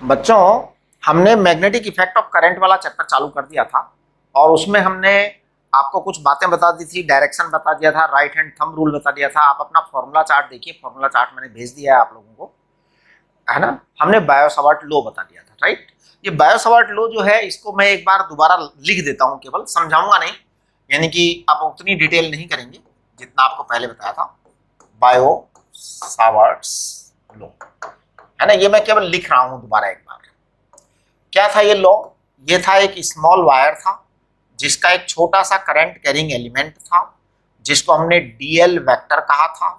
बच्चों, हमने magnetic effect of current वाला चैप्टर चालू कर दिया था और उसमें हमने आपको कुछ बातें बता दी थी, डायरेक्शन बता दिया था, राइट हैंड थंब रूल बता दिया था। आप अपना फॉर्मूला चार्ट देखिए, फॉर्मूला चार्ट मैंने भेज दिया है आप लोगों को, है ना। हमने बायो-सावर्ट लॉ बता दिया था, राइट। ये बायो-सावर्ट लॉ जो है, इसको मैं एक बार दोबारा लिख देता हूँ, केवल समझाऊंगा नहीं, यानी कि आप उतनी डिटेल नहीं करेंगे जितना आपको पहले बताया था। बायो-सावर्ट्स लॉ, है ना, ये मैं केवल लिख रहा हूं दोबारा एक बार। क्या था ये लॉ? ये था एक स्मॉल वायर था जिसका एक छोटा सा करंट कैरिंग एलिमेंट था जिसको हमने डीएल वेक्टर कहा था।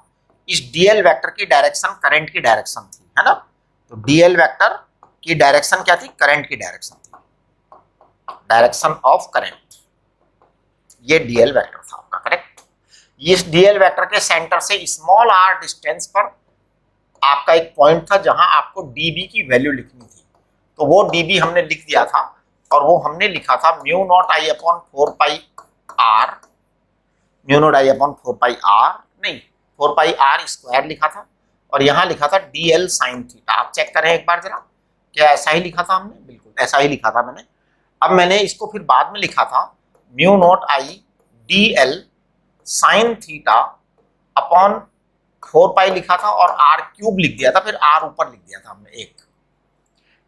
इस डीएल वेक्टर की डायरेक्शन करंट की डायरेक्शन थी, है ना। तो डीएल वेक्टर की डायरेक्शन क्या थी? करंट की डायरेक्शन थी, डायरेक्शन ऑफ करंट। ये डीएल वेक्टर था आपका, करेक्ट। इस डीएल वेक्टर के सेंटर से स्मॉल आर डिस्टेंस पर आपका एक पॉइंट था जहां आपको डीबी की वैल्यू लिखनी थी। तो वो डीबी हमने लिख दिया था और वो हमने लिखा था mu naught I upon 4 pi are, mu naught I upon 4 pi r नहीं, 4 पाई आर स्क्वायर लिखा था और यहां लिखा था डीएल साइन थीटा। आप चेक करें एक बार जरा, क्या ऐसा ही लिखा था हमने? बिल्कुल ऐसा ही लिखा था मैंने। अब मैंने इसको फिर बाद में लिखा था म्यू नॉट आई DL sine theta upon 4 pi लिखा था और आर क्यूब लिख दिया था, फिर आर ऊपर लिख दिया था हमने एक।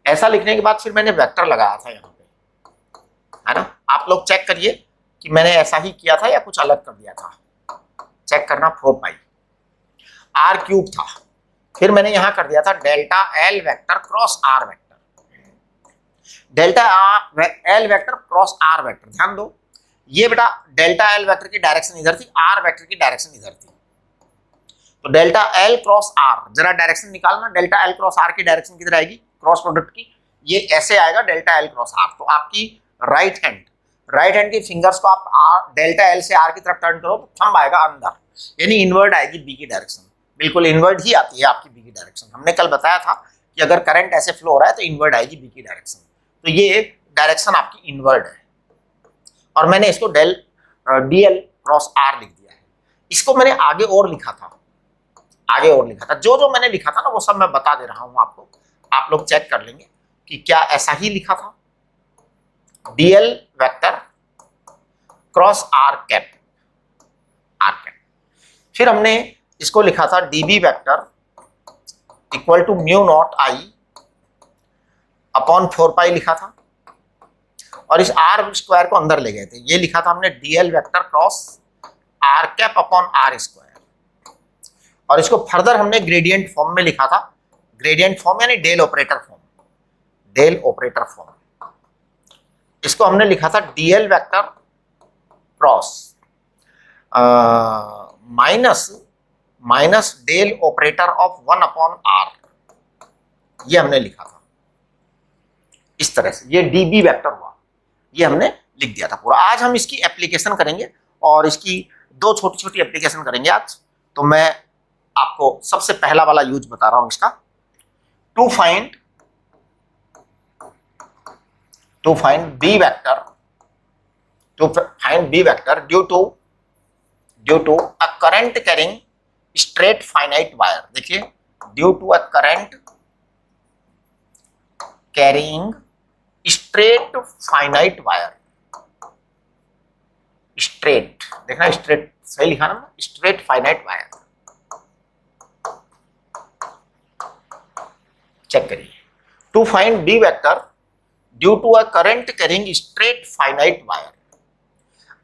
ऐसा लिखने के बाद फिर मैंने वेक्टर लगाया था यहाँ पे, है ना। आप लोग चेक करिए कि मैंने ऐसा ही किया था या कुछ अलग कर दिया था, चेक करना। 4 पाई आर क्यूब था, फिर मैंने यहां कर दिया था delta l vector cross r vector, delta l vector cross r vector. ध्यान दो, ये बेटा डेल्टा एल वेक्टर की डायरेक्शन इधर थी, आर वेक्टर की डायरेक्शन इधर थी। तो डेल्टा एल क्रॉस आर, जरा डायरेक्शन निकालना, डेल्टा एल क्रॉस आर की डायरेक्शन किधर आएगी? क्रॉस प्रोडक्ट की, ये ऐसे आएगा डेल्टा एल क्रॉस आर। तो आपकी राइट हैंड की फिंगर्स को आप आर डेल्टा एल से आर की तरफ टर्न करो तो थंब आएगा अंदर, यानी इनवर्ड आएगी बी की डायरेक्शन। बिल्कुल इनवर्ड ही आती है आपकी बी की डायरेक्शन। हमने कल बताया था कि अगर करंट ऐसे फ्लो हो रहा है तो इनवर्ड आएगी बी की डायरेक्शन। तो ये डायरेक्शन आपकी इनवर्ड है और मैंने इसको डीएल क्रॉस आर लिख दिया है। इसको मैंने आगे और लिखा था, आगे और लिखा था। जो जो मैंने लिखा था ना वो सब मैं बता दे रहा हूं आपको, आप लोग चेक कर लेंगे कि क्या ऐसा ही लिखा था। Dl vector cross r cap, r cap. फिर हमने इसको लिखा था dB vector equal to mu naught I upon 4 pi लिखा था और इस आर स्क्वायर को अंदर ले गए थे। ये लिखा था हमने dl vector cross r cap upon r square. और इसको फर्दर हमने ग्रेडियंट फॉर्म में लिखा था, ग्रेडियंट फॉर्म यानी del operator form, del operator form. इसको हमने लिखा था dl vector cross minus del operator of 1 upon r, ये हमने लिखा था इस तरह से। ये डीबी वेक्टर हुआ, ये हमने लिख दिया था पूरा। आज हम इसकी एप्लीकेशन करेंगे और इसकी दो छोटी छोटी एप्लीकेशन करेंगे आज। तो मैं आपको सबसे पहला वाला यूज बता रहा हूं इसका। To find B vector due to a current carrying straight finite wire. देखिए, due to a current carrying straight finite wire, straight देखना, स्ट्रेट सही लिखा ना, स्ट्रेट फाइनाइट वायर। चेक करिए, to find B vector due to a current carrying straight finite wire.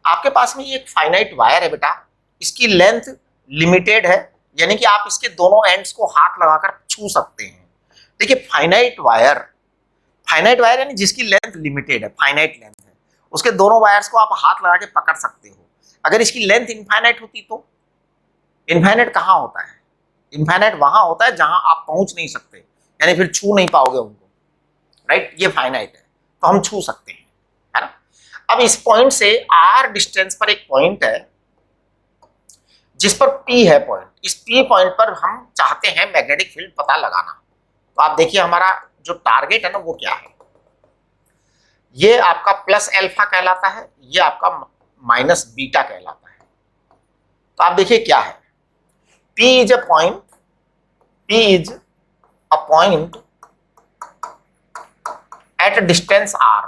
आपके पास में ये एक फाइनाइट वायर है बेटा, इसकी लेंथ लिमिटेड है, यानी कि आप इसके दोनों एंड्स को हाथ लगाकर छू सकते हैं। देखिए, फाइनाइट वायर यानी जिसकी लेंथ लिमिटेड है, फाइनाइट लेंथ है, उसके दोनों वायर्स को आप हाथ लगा के पकड़ सकते हो। अगर इसकी लेंथ इनफाइनाइट होती तो, इनफाइनाइट कहां होता है? इनफाइनाइट वहां होता है जहां आप पहुंच नहीं सकते, यानी फिर छू नहीं पाओगे उनको, राइट। ये फाइनाइट है तो हम छू सकते हैं, है ना। अब इस पॉइंट से आर डिस्टेंस पर एक पॉइंट है जिस पर पी है पॉइंट। इस पी पॉइंट पर हम चाहते हैं मैग्नेटिक फील्ड पता लगाना। तो आप देखिए, हमारा जो टारगेट है ना वो क्या है? ये आपका प्लस अल्फा कहलाता है, ये आपका माइनस बीटा कहलाता है। तो आप देखिए क्या है, P is a point at a distance r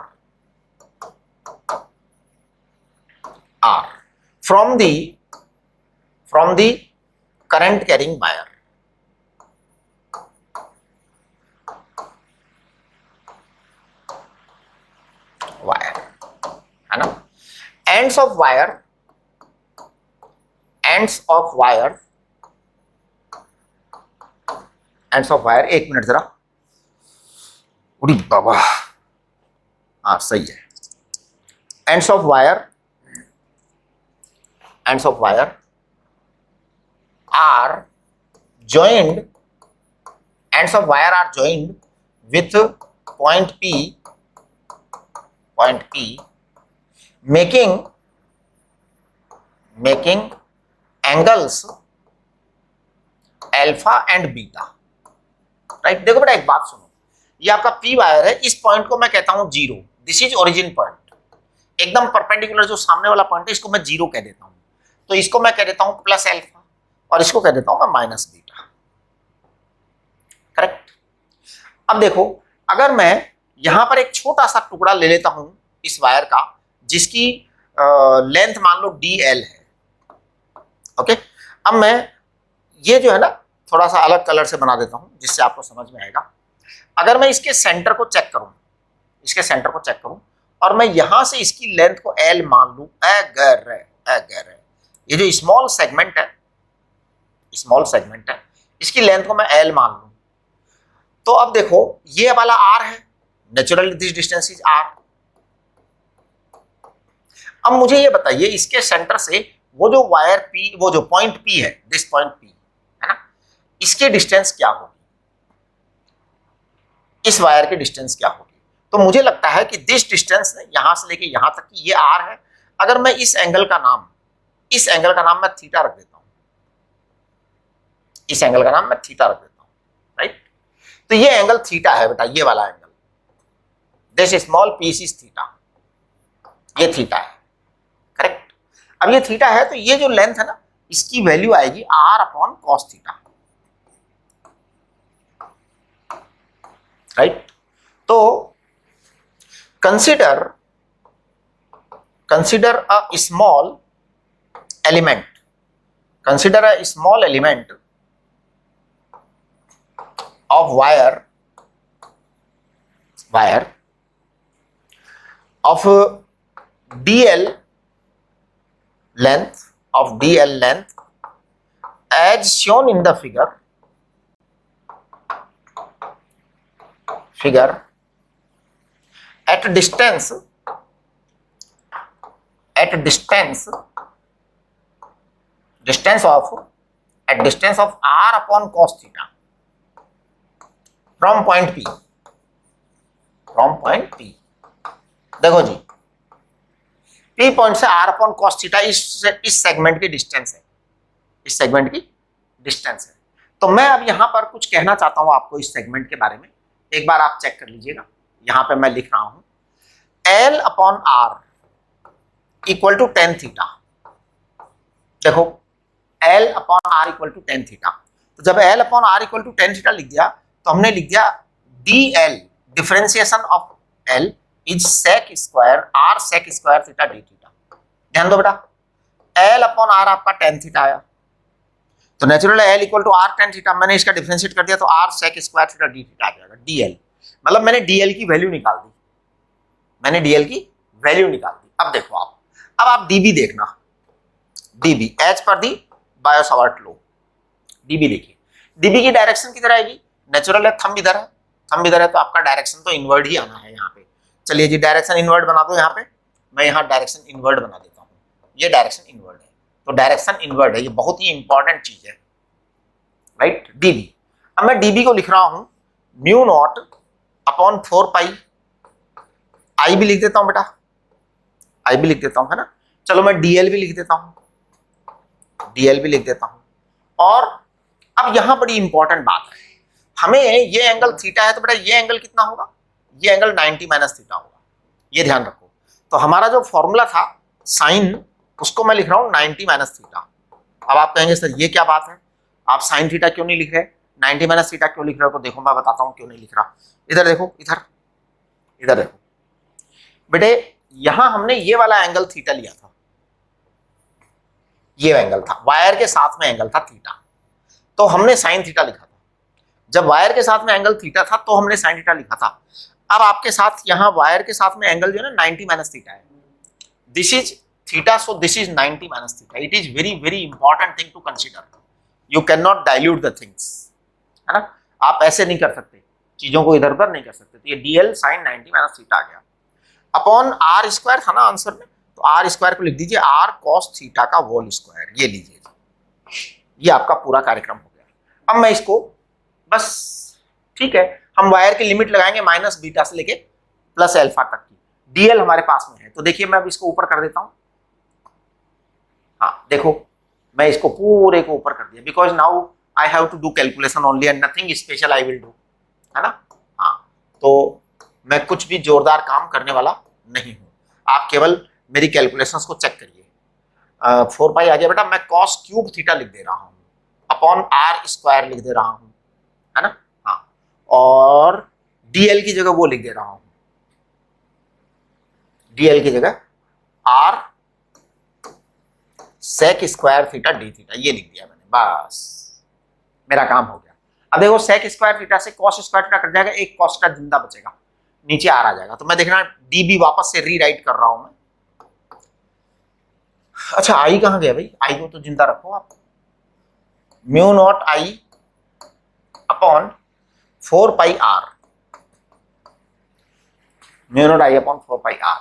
from the current carrying wire. है ना, ends of wire एक मिनट जरा, उड़ी बाबा, हाँ सही है, ends of wire are joined with point P making angles alpha and beta, right. देखो बेटा एक बात सुनो, ये आपका पी वायर है, इस पॉइंट को मैं कहता हूं zero, this is origin point, एकदम परपेंडिकुलर जो सामने वाला पॉइंट है इसको मैं जीरो कह देता हूं, तो इसको मैं कह देता हूं प्लस अल्फा और इसको कह देता हूं मैं माइनस बीटा, करेक्ट। अब देखो अगर मैं यहां पर एक छोटा सा टुकड़ा ले लेता हूं इस वायर का जिसकी लेंथ मान लो DL है, ओके। अब मैं ये जो है ना थोड़ा सा अलग कलर से बना देता हूं जिससे आपको समझ में आएगा। अगर मैं इसके सेंटर को चेक करूं और मैं यहां से इसकी लेंथ को L मान लूं, ये जो स्मॉल सेगमेंट है इसकी लेंथ को मैं L मान लूं, तो अब देखो ये वाला R है, naturally this distance is R। अब मुझे ये बताइए इसके सेंटर से वो जो वायर P, वो जो पॉइंट P है, दिस पॉइंट P है ना, इसके डिस्टेंस क्या होगी, इस वायर की डिस्टेंस क्या होगी। तो मुझे लगता है कि दिस डिस्टेंस यहां से लेके यहां तक की ये R है। अगर मैं इस एंगल का नाम मैं थीटा रख देता हूं, राइट। तो ये एंगल थीटा है बेटा, ये वाला angle, this small piece is theta, ये थीटा है, करेक्ट। अब ये थीटा है तो ये जो लेंथ है ना इसकी वैल्यू आएगी R upon cos theta, right. तो consider a small element of wire of DL length as shown in the figure at distance of R upon cos theta from point P। देखो जी P point से R upon cos theta इस segment की distance है, तो मैं अब यहां पर कुछ कहना चाहता हूं आपको इस सेगमेंट के बारे में, एक बार आप चेक कर लीजिएगा। यहां पे मैं लिख रहा हूं L upon R equal to tan theta. देखो L upon R equal to tan theta, तो जब L upon R equal to tan theta लिख दिया तो हमने लिख दिया DL differentiation of L is sec square R sec square theta D theta. ध्यान दो बेटा, L अपॉन R आपका टेन थीटा आया, तो natural L equal to R tan theta, मैंने इसका डिफरेंशिएट कर दिया तो R sec square theta D theta आ जाएगा। DL मतलब मैंने DL की वैल्यू निकाल दी, अब देखो अब आप DB देखना, DB एज पर दी बायो-सावर्ट लॉ, DB देखिए, DB की डायरेक्शन किधर आएगी, नेचुरल है थंब इधर है तो आपका डायरेक्शन तो इनवर्ड ही आना है यहाँ पे। चलिए जी डायरेक्शन इनवर्ड बना दो, यहाँ पे मैं यहाँ डायरेक्शन इनवर्ड बना देता हूँ, ये डायरेक्शन इनवर्ड है, तो डायरेक्शन इनवर्ड है, ये बहुत ही इंपॉर्टेंट चीज है, राइट। DB, अब मैं DB को लिख रहा हूँ म्यू नॉट अपॉन 4 पाई, आई भी लिख देता हूँ बेटा, है ना। चलो मैं DL भी लिख देता हूँ, और अब यहां बड़ी इंपॉर्टेंट बात है, हमें ये एंगल थीटा है तो बेटा ये एंगल कितना होगा, ये एंगल 90 माइनस थीटा होगा, ये ध्यान रखो। तो हमारा जो फॉर्मूला था साइन, उसको मैं लिख रहा हूं 90 माइनस थीटा। अब आप कहेंगे सर ये क्या बात है, आप साइन थीटा क्यों नहीं लिख रहे, 90 माइनस थीटा क्यों लिख रहे हो, तो देखो मैं बताता हूं क्यों नहीं लिख रहा। इधर देखो, इधर इधर देखो बेटे, यहां हमने ये वाला एंगल थीटा लिया था, ये एंगल था, वायर के साथ में एंगल था थीटा, तो हमने साइन थीटा लिखा था। जब वायर के साथ में एंगल थीटा था तो हमने साइन थीटा लिखा था। अब आपके साथ यहां वायर के साथ में एंगल जो है ना 90 माइनस थीटा है, this is theta, so this is 90 minus theta. It is very very important thing to consider, you can not dilute the things, है ना, आप ऐसे नहीं कर सकते, चीजों को इधर उधर नहीं कर सकते। तो ये डीएल साइन 90 माइनस थीटा आ गया अपॉन आर स्क्वायर था ना आंसर में, तो आर स्क्वायर को लिख दीजिए आर कॉस थीटा का होल स्क्वायर, ये लीजिए, ये आपका पूरा कार्यक्रम हो गया। अब मैं इसको बस, ठीक है, हम वायर की लिमिट लगाएंगे माइनस बीटा से लेके प्लस अल्फा तक की, डीएल हमारे पास में है, तो देखिए मैं अब इसको ऊपर कर देता हूं। हाँ देखो, मैं इसको पूरे को ऊपर कर दिया, because now I have to do calculation only and nothing special I will do, है ना। हाँ, तो मैं कुछ भी जोरदार काम करने वाला नहीं हूं, आप केवल मेरी कैलकुलेशंस को चेक करिए। 4 पाई आ गया बेटा, मैं कॉस क्यूब थीटा लिख दे रहा हूं अपॉन आर स्क्वायर लिख दे रहा हूं, है ना। हाँ, और डीएल की जगह वो लिख दे रहा हूं, डीएल की जगह R sec square theta D theta, ये लिख दिया मैंने, बस मेरा काम हो गया। अब देखो सेक स्क्वायर थीटा से कॉस स्क्वायर थीटा कट जाएगा, एक कॉस थीटा जिंदा बचेगा, नीचे आर आ जाएगा, तो मैं देखना डीबी वापस से रीराइट कर रहा हूं मैं। अच्छा आई कहां गया भाई, आई को तो जिंदा रखो आप, mu naught I upon 4 pi are, mu naught I upon 4 pi R.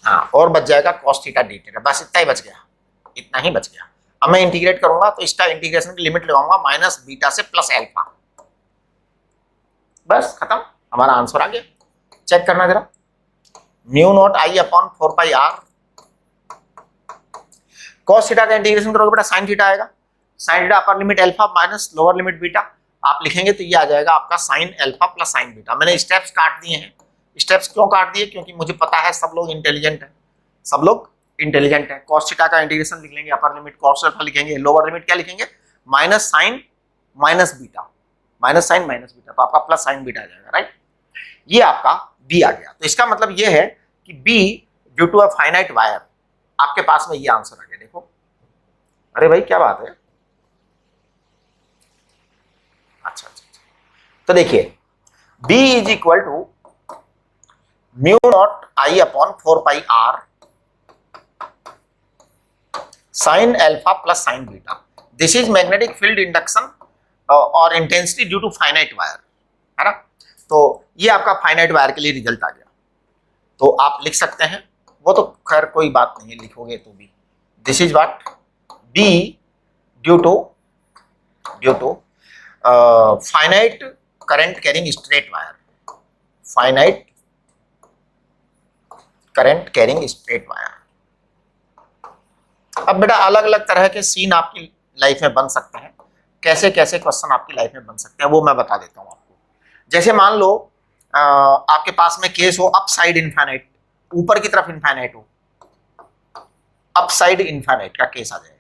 हाँ, और बच जाएगा कॉस थीटा डी थीटा, बस इतना ही बच गया, इतना ही बच गया। अब मैं इंटीग्रेट करूंगा तो इसका इंटीग्रेशन की लिमिट लगाऊंगा माइनस बीटा से प्लस अल्फा, बस खत्म, हमारा आंसर आ गया। चेक करना जरा, mu naught I upon 4 pi R, cos theta का इंटीग्रेशन करोगे बेटा साइन थीटा आएगा, sine theta upper limit alpha minus lower limit beta, आप लिखेंगे तो ये आ जाएगा आपका sine alpha plus sine beta. मैंने स्टेप्स काट दिए हैं, स्टेप्स क्यों काट दिए, क्योंकि मुझे पता है सब लोग इंटेलिजेंट है, सब लोग इंटेलिजेंट है। कॉस थीटा का इंटीग्रेशन लिख लेंगे, अपर लिमिट कॉस अल्फा लिखेंगे, लोअर लिमिट क्या लिखेंगे, minus sine minus beta, minus sine minus beta, तो आपका प्लस साइन बीटा आ जाएगा, राइट। ये आपका बी आ गया, तो इसका मतलब ये है कि B due to a finite wire, आपके पास में ये आंसर आ गया। देखो, अरे भाई क्या बात है, अच्छा, तो देखिए B is equal to mu naught I upon 4 pi R sine alpha plus sine beta, this is magnetic field induction और intensity due to finite wire, है ना। तो ये आपका फाइनाइट वायर के लिए रिजल्ट आ गया, तो आप लिख सकते हैं, वो तो खैर कोई बात नहीं है, लिखोगे तो भी, this is what B due to finite current carrying straight wire, finite current carrying straight wire. अब बेटा अलग अलग तरह के सीन आपकी लाइफ में बन सकते हैं, कैसे कैसे क्वेश्चन आपकी लाइफ में बन सकते हैं वो मैं बता देता हूं आपको। जैसे मान लो आपके पास में केस हो अप साइड इनफाइनाइट, ऊपर की तरफ इनफाइनाइट हो, अप साइड इनफाइनाइट का केस आ जाए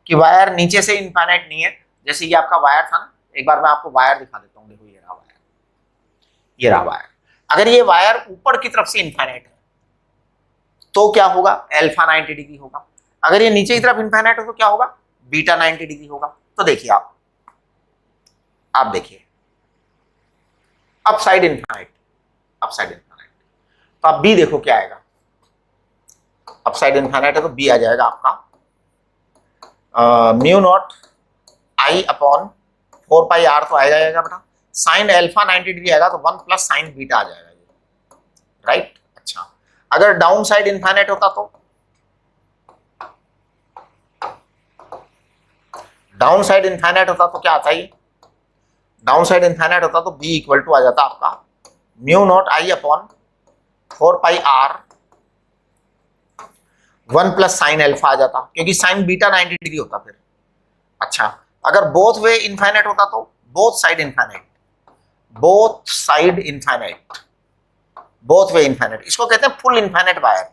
कि वायर नीचे से इनफाइनाइट नहीं है, जैसे ये आपका वायर था ना, एक बार मैं आपको वायर दिखा देता हूँ, देखो ये रहा वायर, ये रहा वायर। अगर ये वायर ऊपर की तरफ से इनफाइनाइट है तो क्या होगा, अल्फा 90 डिग्री होगा। अगर ये नीचे की तरफ इनफाइनाइट हो तो क्या होगा, बीटा 90 डिग्री होगा। तो देखिए आप देखिए up side infinite, up side infinite, तो आप बी देखो क्या आएगा, अप साइड इनफाइनाइट है तो बी आ जाएगा आपका mu naught I upon 4 pi R, तो आएगा बेटा साइन अल्फा 90 डिग्री आएगा तो 1 प्लस साइन बीटा आ जाएगा, राइट। अच्छा, अगर डाउन साइड इनफाइनाइट होता तो, डाउन साइड इनफाइनाइट होता तो क्या आता है, डाउन साइड इनफाइनाइट होता तो बी इक्वल टू आ जाता आपका mu naught I upon 4 pi R 1 plus sine alpha आ जाता, क्योंकि साइन बीटा 90 डिग्री होता फिर। अच्छा, अगर बोथ वे इनफाइनाइट होता तो, both side infinite, both side infinite, both way infinite, इसको कहते हैं फुल इनफाइनाइट वायर,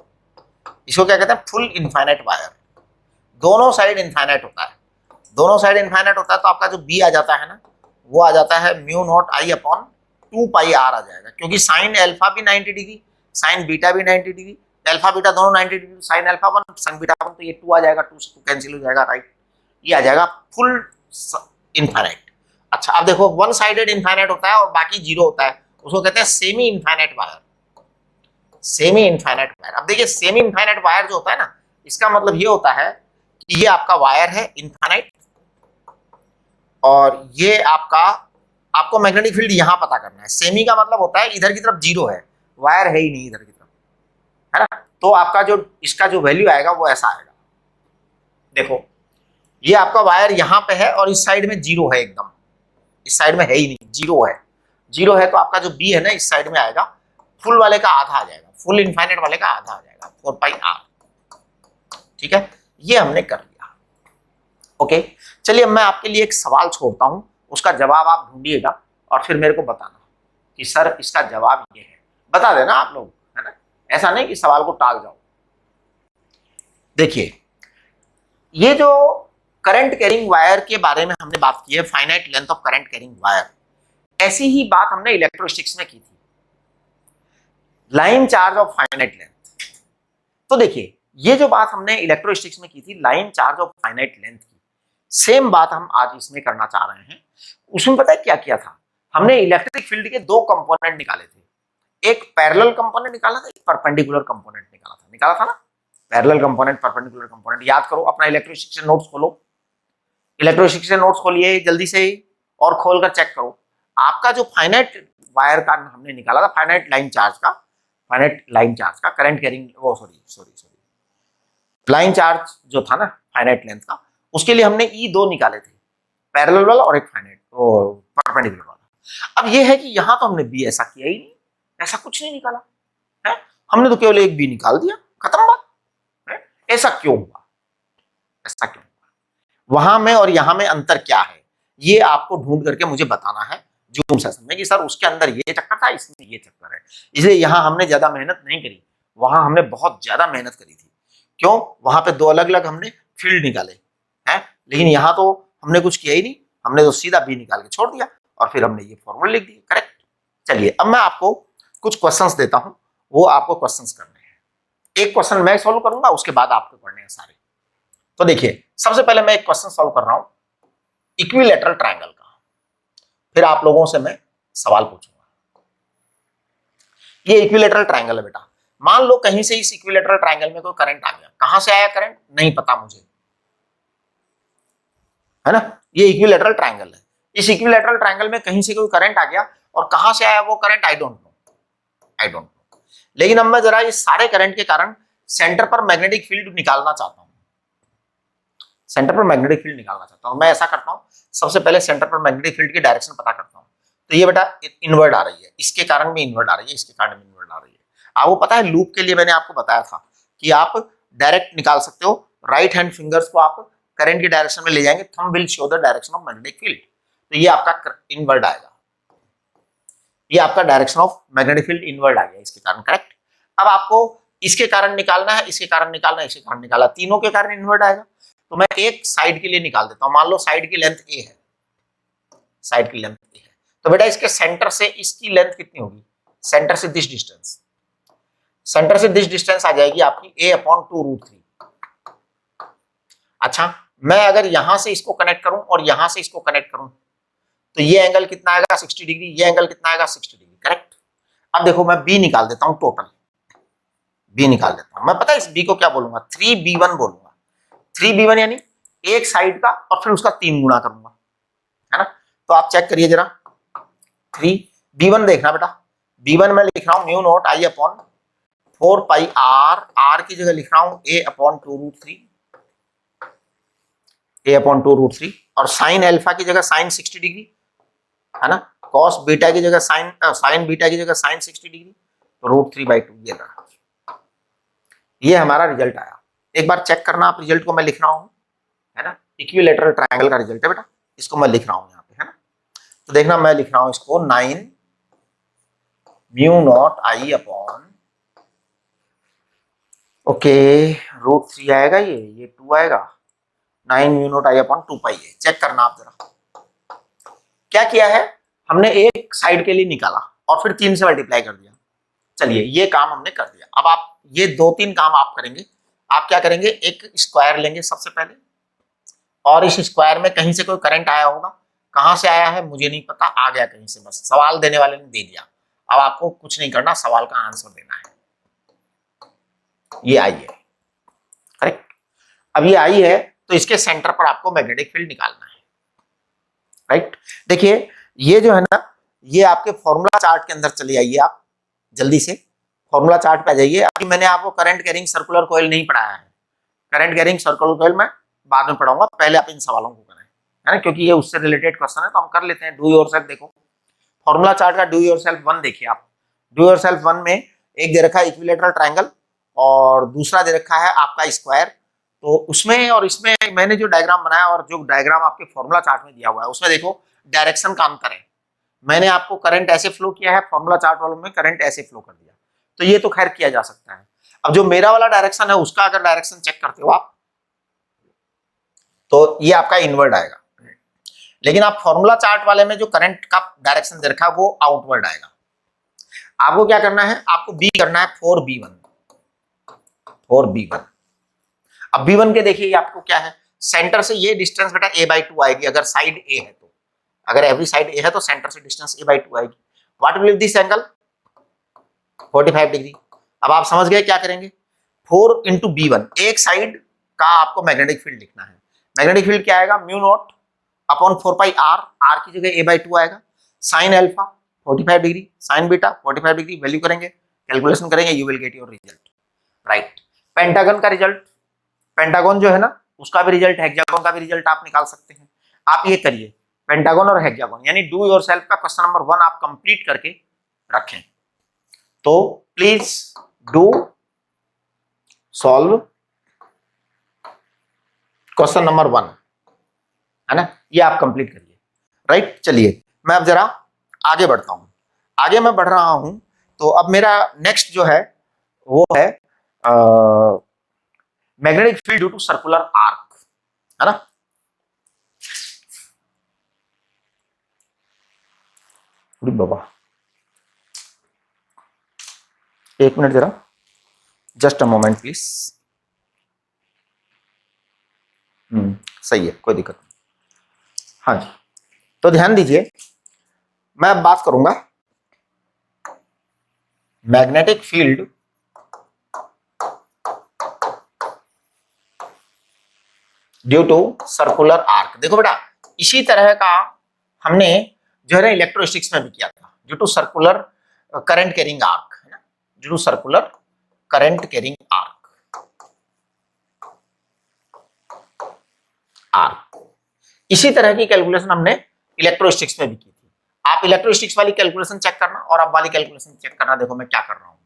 इसको क्या कहते हैं, फुल इनफाइनाइट वायर। दोनों साइड इनफाइनाइट होता है, दोनों साइड इनफाइनाइट होता है तो आपका जो बी आ जाता है ना, वो आ जाता है mu naught I upon 2 pi R आ जाएगा, क्योंकि साइन अल्फा भी 90 डिग्री, साइन बीटा भी 90 डिग्री, अल्फा बीटा दोनों 90 degree, sine alpha 1 sign beta 1, तो ये 2 आ जाएगा, 2 से 2 कैंसिल हो जाएगा, राइट। ये आ जाएगा फुल इनफाइनाइट। अच्छा अब देखो, वन साइडेड इनफाइनाइट होता है और बाकी जीरो होता है, उसको कहते हैं semi infinite wire. Semi infinite wire, अब देखिए सेमी इनफाइनाइट वायर जो होता है ना, इसका मतलब ये होता है कि ये आपका वायर है इनफाइनाइट, और ये आपको मैग्नेटिक फील्ड यहां पता करना है। सेमी का मतलब होता है इधर की तरफ जीरो है, वायर है ही नहीं इधर की तरफ, है ना, तो आपका जो इसका जो वैल्यू आएगा वो ऐसा आएगा। देखो ये आपका वायर यहां पे है और इस साइड में जीरो है एकदम, इस साइड में है ही नहीं, जीरो है। जीरो है तो आपका जो बी है ना इस साइड में आएगा, फुल वाले का आधा आ जाएगा, फुल इनफाइनाइट वाले का आधा आ जाएगा, 4 पाई आर। ठीक है, ये हमने कर लिया। ओके, चलिए अब मैं आपके लिए एक सवाल छोड़ता हूं, उसका जवाब आप ढूंढिएगा और फिर मेरे को बताना कि सर इसका जवाब ये है। बता देना आप लोग, है ना, ऐसा नहीं कि सवाल को टाल जाओ। देखिए ये जो करंट कैरिंग वायर के बारे में हमने बात की है, finite length of current carrying wire, ऐसी ही बात हमने इलेक्ट्रोस्टैटिक्स में की थी, line charge of finite length. तो देखिए ये जो बात हमने इलेक्ट्रोस्टैटिक्स में की थी, line charge of finite length की, सेम बात हम आज इसमें करना चाह रहे हैं। उसमें पता है क्या किया था, हमने इलेक्ट्रिक फील्ड के दो कंपोनेंट निकाले थे, एक पैरेलल कंपोनेंट निकाला था, एक परपेंडिकुलर कंपोनेंट निकाला था ना, पैरेलल कंपोनेंट, परपेंडिकुलर कंपोनेंट। याद करो, अपना इलेक्ट्रोस्टैटिक्स नोट्स खोलो, इलेक्ट्रोस्टैटिक्स नोट्स खोलिए जल्दी से और खोलकर चेक करो। आपका जो फाइनाइट वायर का हमने निकाला था, फाइनाइट लाइन चार्ज का करंट कैरिंग, वो सॉरी लाइन चार्ज जो था ना फाइनाइट लेंथ का, उसके लिए हमने E2 निकाले थे, पैरेलल वाला और एक फाइनाइट परपेंडिकुलर वाला। अब ये है कि यहां तो हमने बी ऐसा किया ही नहीं, ऐसा कुछ नहीं निकाला है, हमने तो केवल एक बी निकाल दिया, खत्म बात है। ऐसा क्यों हुआ, ऐसा क्यों हुआ, वहां में और यहां में अंतर क्या है, ये आपको ढूंढ करके मुझे बताना है जूम सेशन में कि सर उसके अंदर ये चक्कर था, इसमें ये चक्कर है। इसलिए यहां हमने ज्यादा मेहनत नहीं करी, वहां हमने बहुत ज्यादा मेहनत करी थी। क्यों, वहां पे दो अलग अलग हमने फील्ड निकाले हैं, लेकिन यहां तो हमने कुछ किया ही नहीं, हमने तो सीधा बी निकाल के छोड़ दिया और फिर हमने ये फॉर्मूला लिख दिया, करेक्ट। चलिए अब मैं आपको कुछ क्वेश्चंस देता हूं, वो आपको क्वेश्चंस करने हैं। एक क्वेश्चन मैं सॉल्व करूंगा, उसके बाद आपको करने हैं सारे। तो देखिए सबसे पहले मैं एक क्वेश्चन सॉल्व कर रहा हूं इक्विलैटरल ट्रायंगल का, फिर आप लोगों से मैं सवाल पूछूंगा। ये इक्विलैटरल ट्रायंगल है बेटा, मान लो कहीं से इस इक्विलैटरल ट्रायंगल में कोई करंट आ गया, कहां से आया करंट नहीं पता मुझे, है ना, ये इक्विलैटरल ट्रायंगल है, इस इक्विलैटरल ट्रायंगल में कहीं से कोई करंट आ गया और कहां से आया वो करंट आई डोंट नो। लेकिन अब मैं जरा इस सारे करंट के कारण सेंटर पर मैग्नेटिक फील्ड निकालना चाहता हूं, सेंटर पर मैग्नेटिक फील्ड निकालना चाहता हूं। मैं ऐसा करता हूं, सबसे पहले सेंटर पर मैग्नेटिक फील्ड की डायरेक्शन पता करता हूं। तो ये बेटा इनवर्ड आ रही है, इसके कारण भी इनवर्ड आ रही है, इसके कारण भी इनवर्ड आ रही है। आपको पता है लूप के लिए मैंने आपको बताया था कि आप डायरेक्ट निकाल सकते हो, राइट हैंड फिंगर्स को आप करंट की डायरेक्शन में ले जाएंगे, thumb will show the direction of magnetic field, तो ये आपका इनवर्ड आएगा, ये आपका direction of magnetic field inward आ गया इसके कारण, करेक्ट। अब आपको इसके कारण निकालना है, इसके कारण निकालना है, इसके कारण निकाला, तीनों के कारण इनवर्ड आएगा। तो मैं एक साइड के लिए निकाल देता हूं, मान लो साइड की लेंथ ए है, साइड की लेंथ ए है, तो बेटा इसके सेंटर से इसकी लेंथ कितनी होगी, सेंटर से दिस डिस्टेंस, सेंटर से दिस डिस्टेंस आ जाएगी आपकी a/2√3। अच्छा मैं अगर यहां से इसको कनेक्ट करूं और यहां से इसको कनेक्ट करूं तो ये एंगल कितना आएगा 60 डिग्री, ये एंगल कितना आएगा 60 डिग्री, करेक्ट। अब देखो मैं बी निकाल देता हूं, टोटल बी निकाल देता हूं, मैं पता है इस बी को क्या बोलूंगा, 3b1 बोलूंगा। 3b1 यानी एक साइड का और फिर उसका 3 गुना करूंगा, है ना। तो आप चेक करिए जरा, 3b1 देखना बेटा, b1 में लिख रहा हूं म्यू नॉट I/4 पाई r की जगह लिख रहा हूं a/2√3 और साइन अल्फा की जगह साइन 60 डिग्री, है ना, कॉस बीटा की जगह साइन बीटा की जगह साइन 60 डिग्री, तो √3/2 ये रहा, ये हमारा रिजल्ट आया। एक बार चेक करना आप रिजल्ट को, मैं लिख रहा हूं, है ना, इक्विलैटरल ट्रायंगल का रिजल्ट है बेटा, इसको मैं लिख रहा हूं यहाँ पे, है ना। तो देखना मैं लिख रहा हूं इसको 9 म्यू नॉट I/, ओके √3 आएगा, ये 2 आएगा, 9 म्यू नॉट I/2 पाई है। चेक करना आप जरा क्या किया है हमने एक साइड के लिए निकाला और फिर 3 से मल्टीप्लाई कर दिया। चलिए ये काम हमने कर दिया। अब आप ये 2-3 काम आप करेंगे। आप क्या करेंगे, एक स्क्वायर लेंगे सबसे पहले, और इस स्क्वायर में कहीं से कोई करंट आया होगा। कहां से आया है मुझे नहीं पता, आ गया कहीं से, बस सवाल देने वाले ने दे दिया। अब आपको कुछ नहीं करना, सवाल का आंसर देना है। ये आई है, करेक्ट। अब ये आई है तो इसके सेंटर पर आपको मैग्नेटिक फील्ड निकालना है, राइट। देखिए ये जो है ना, ये आपके फॉर्मूला चार्ट के अंदर चले आइए। आप जल्दी से फॉर्मूला चार्ट पे आ जाइए। अभी मैंने आपको करंट कैरिंग सर्कुलर कॉइल नहीं पढ़ाया है। करंट कैरिंग सर्कुलर कॉइल मैं बाद में पढ़ाऊंगा, पहले आप इन सवालों को करें, है ना, क्योंकि ये उससे रिलेटेड क्वेश्चन है तो हम कर लेते हैं। डू योरसेल्फ देखो, फॉर्मूला चार्ट का डू योरसेल्फ 1 देखिए आप। डू योरसेल्फ 1 में एक दे रखा है इक्विलेटरल ट्रायंगल और दूसरा दे रखा है आपका स्क्वायर। तो उसमें और इसमें मैंने जो डायग्राम बनाया और जो डायग्राम आपके फॉर्मूला चार्ट में दिया हुआ है उसमें देखो डायरेक्शन का अंतर है। मैंने आपको करंट ऐसे फ्लो किया है, फॉर्मूला चार्ट वालों में करंट ऐसे फ्लो कर दिया। तो ये तो खैर किया जा सकता है। अब जो मेरा वाला डायरेक्शन है उसका अगर डायरेक्शन चेक करते हो आप तो ये आपका इनवर्ड आएगा, लेकिन आप फॉर्मूला चार्ट वाले में जो करंट का डायरेक्शन दे रखा है वो आउटवर्ड आएगा। आपको क्या करना है, आपको बी करना है 4b1। 4b1। अब b1 के देखिए आपको क्या है, सेंटर से ये डिस्टेंस बेटा a/2 आएगी अगर साइड a है तो। अगर एवरी साइड a है तो सेंटर से डिस्टेंस a/2 आएगी। What will this angle, 45 degree. अब आप समझ गए क्या करेंगे, 4 × b1, एक साइड का आपको मैग्नेटिक फील्ड लिखना है। मैग्नेटिक फील्ड क्या आएगा, μ0/4πr, r की जगह a/2 आएगा। Sine alpha 45 degree, sign beta 45 degree, value करेंगे, कैलकुलेशन करेंगे, you will get your result, right. Pentagon का रिजल्ट, पेंटागन जो है ना उसका भी रिजल्ट, हेक्सागन का भी रिजल्ट आप निकाल सकते हैं। आप ये करिए पेंटागन और हेक्सागन, यानी डू योरसेल्फ का क्वेश्चन नंबर 1 आप कंप्लीट करके रखें। तो please do solve question number 1, है ना, ये आप कंप्लीट करिए, राइट। चलिए मैं अब जरा आगे बढ़ता हूं। आगे मैं बढ़ रहा हूं तो अब मेरा नेक्स्ट जो है वो है magnetic field due to circular arc, है ना। बाबा एक मिनट जरा, जस्ट अ मोमेंट प्लीज। सही है, कोई दिक्कत नहीं। हाँ जी, तो ध्यान दीजिए, मैं अब बात करूंगा magnetic field due to circular arc. देखो बेटा इसी तरह का हमने जो है ना इलेक्ट्रोस्टैटिक्स में भी किया था, due to circular current carrying arc, है ना, due to circular current carrying arc. इसी तरह की कैलकुलेशन हमने इलेक्ट्रोस्टैटिक्स में भी की थी। आप इलेक्ट्रोस्टैटिक्स वाली कैलकुलेशन चेक करना और अब वाली कैलकुलेशन चेक करना। देखो मैं क्या कर रहा हूं,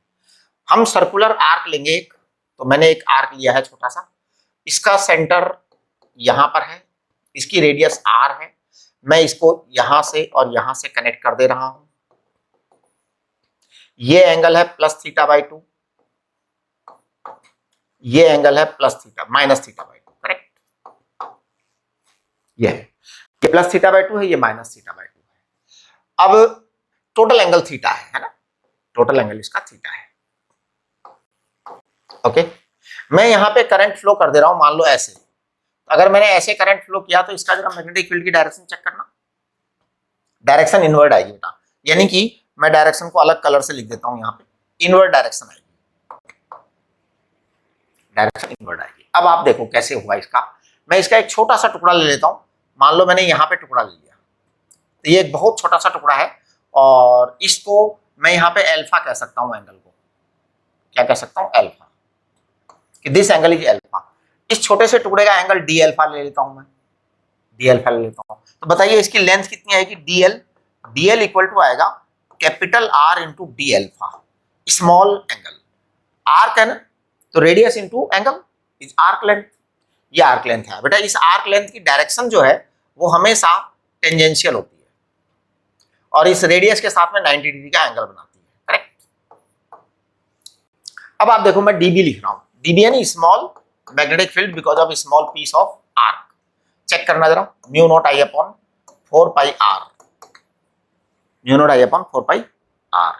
हम सर्कुलर आर्क लेंगे एक, तो मैंने एक आर्क लिया है छोटा सा, इसका सेंटर यहां पर है, इसकी रेडियस r है, मैं इसको यहां से और यहां से कनेक्ट कर दे रहा हूं। ये एंगल है +θ/2, ये एंगल है -θ/2, करेक्ट। ये +θ/2 है, ये -θ/2 है। अब टोटल एंगल थीटा है ना, टोटल एंगल इसका थीटा है, ओके। मैं यहां पे करंट फ्लो कर दे रहा हूं, मान लो ऐसे। अगर मैंने ऐसे करंट फ्लो किया तो इसका जरा मैग्नेटिक फील्ड की डायरेक्शन चेक करना, डायरेक्शन इनवर्ड आएगी बेटा, यानी कि मैं डायरेक्शन को अलग कलर से लिख देता हूं, यहां पे इनवर्ड डायरेक्शन आएगी, डायरेक्शन इनवर्ड आएगी। अब आप देखो कैसे हुआ इसका। मैं इसका एक छोटा सा टुकड़ा ले लेता हूं, मान लो मैंने यहां पे टुकड़ा ले लिया, तो ये एक बहुत छोटा सा टुकड़ा है और इसको मैं यहां पे अल्फा कह सकता हूं, एंगल को क्या कह सकता हूं, अल्फा, कि दिस एंगल इज अल्फा। इस छोटे से टुकड़े का एंगल डी अल्फा ले लेता हूं, मैं डी अल्फा ले लेता हूं। तो बताइए इसकी लेंथ कितनी आएगी, डीएल। डीएल इक्वल टू आएगा capital R into D alpha, small angle, arc है ना, तो radius into angle is arc length. ये आर्क लेंथ है बेटा। इस आर्क लेंथ की डायरेक्शन जो है वो हमेशा टेंजेंशियल होती है और इस रेडियस के साथ में 90 डिग्री का एंगल बनाती है, करेक्ट। अब आप देखो मैं डीबी लिख रहा हूं, डीबी यानी small magnetic field because of small piece of arc. Check करना जरा, μ0I/4πr, mu naught I upon 4πr।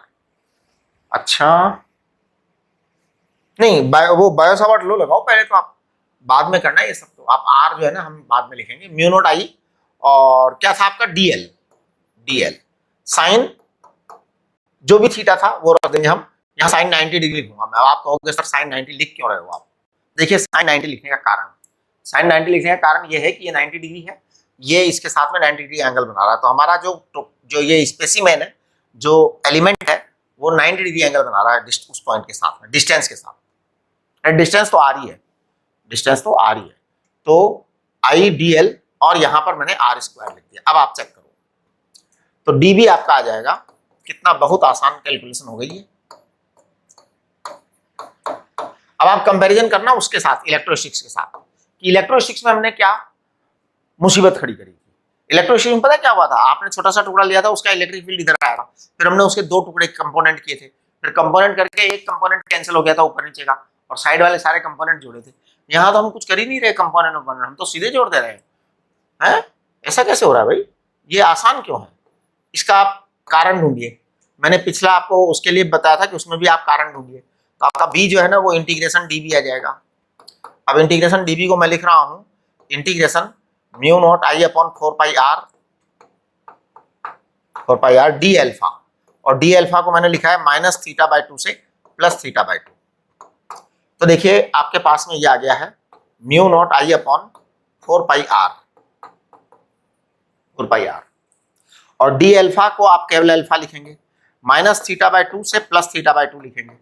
अच्छा नहीं, वो बायो सावर्ट लॉ लगाओ पहले, तो आप बाद में करना है ये सब, तो आप आर जो है ना हम बाद में लिखेंगे। म्यू नॉट आई और क्या था आपका डीएल, डीएल साइन जो भी थीटा था वो रख देंगे हम, यहाँ साइन 90 डिग्री लिखूंगा मैं। अब आप कहोगे सर साइन 90 लिख क्यों रहे हो आप? देखिए साइन 90 लिखने का कारण, साइन 90 लिखने का कारण ये है कि ये 90 डिग्री है, ये इसके साथ में 90 डिग्री एंगल बना रहा है, तो हमारा जो ये स्पेसिमेन है, जो एलिमेंट है, वो 90 डिग्री एंगल बना रहा है उस पॉइंट के साथ में, डिस्टेंस के साथ। डिस्टेंस तो आर ही है, डिस्टेंस तो आर ही है, तो आई डी एल और यहां पर मैंने आर स्क्वायर लिख दिया। अब आप चेक करो तो डी बी आपका आ जाएगा कितना, बहुत आसान कैलकुलेशन हो गई है। अब आप कंपैरिजन करना उसके साथ, इलेक्ट्रोस्टैटिक्स के साथ, कि इलेक्ट्रोस्टैटिक्स में हमने क्या मुसीबत खड़ी करी थी। इलेक्ट्रोस्टैटिक्स में पता क्या हुआ था, आपने छोटा सा टुकड़ा लिया था, उसका इलेक्ट्रिक फील्ड इधर आया था, फिर हमने उसके दो टुकड़े कंपोनेंट किए थे, फिर कंपोनेंट करके एक कंपोनेंट कैंसिल हो गया था ऊपर नीचे का, और साइड वाले सारे कंपोनेंट जोड़े थे। यहाँ तो हम कुछ कर ही नहीं रहे कंपोनेंट, हम तो सीधे जोड़ दे रहे हैं। ऐसा कैसे हो रहा है भाई, ये आसान क्यों है? इसका आप कारण ढूंढिए। मैंने पिछला आपको उसके लिए बताया था कि उसमें भी आप कारण ढूंढिए, तो आपका बी जो है ना वो इंटीग्रेशन डी बी आ जाएगा। अब इंटीग्रेशन डी बी को मैं लिख रहा हूं integration mu naught I upon 4πr D alpha, और डी एल्फा को मैंने लिखा है माइनस थीटा बाई 2 से प्लस थीटा बाई 2। तो देखिए आपके पास में ये आ गया है mu naught I upon 4πr, और डी एल्फा को आप केवल एल्फा लिखेंगे, माइनस थीटा बाई 2 से प्लस थीटा बाई 2 लिखेंगे,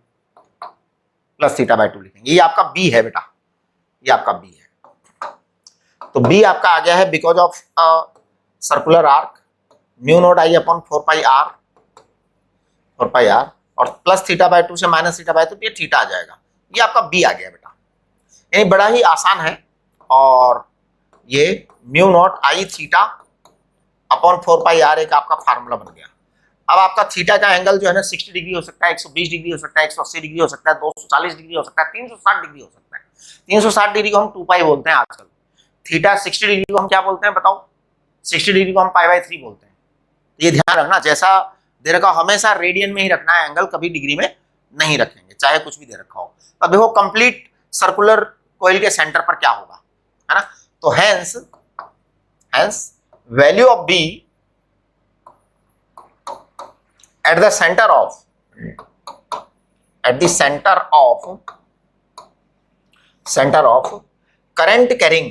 प्लस थीटा बाई 2 लिखेंगे। ये आपका बी है बेटा, ये आपका बी है। तो बी आपका आ गया है because of circular arc mu naught I upon 4πr और प्लस थीटा बाई 2 से माइनस थीटा बाई 2, ये थीटा आ जाएगा। ये आपका बी आ गया बेटा, यानी बड़ा ही आसान है। और ये म्यू नॉट आई थीटा अपॉन 4πr एक आपका फार्मूला बन गया। अब आपका थीटा का एंगल जो है ना 60 डिग्री हो सकता है, 120 डिग्री हो सकता है, 180 डिग्री हो सकता है, 240 डिग्री हो सकता है, 360 डिग्री हो सकता है। 360 डिग्री को हम 2π बोलते हैं आजकल। थीटा 60 डिग्री को हम क्या बोलते हैं बताओ? 60 डिग्री को हम π/3 बोलते हैं। ये ध्यान रखना, जैसा दे रखा हमेशा रेडियन में ही रखना है एंगल, कभी डिग्री में नहीं रखेंगे, चाहे कुछ भी दे रखा हो। अब देखो कंप्लीट सर्कुलर कोइल के सेंटर पर क्या होगा, है ना? तो hence value of B at the center of current carrying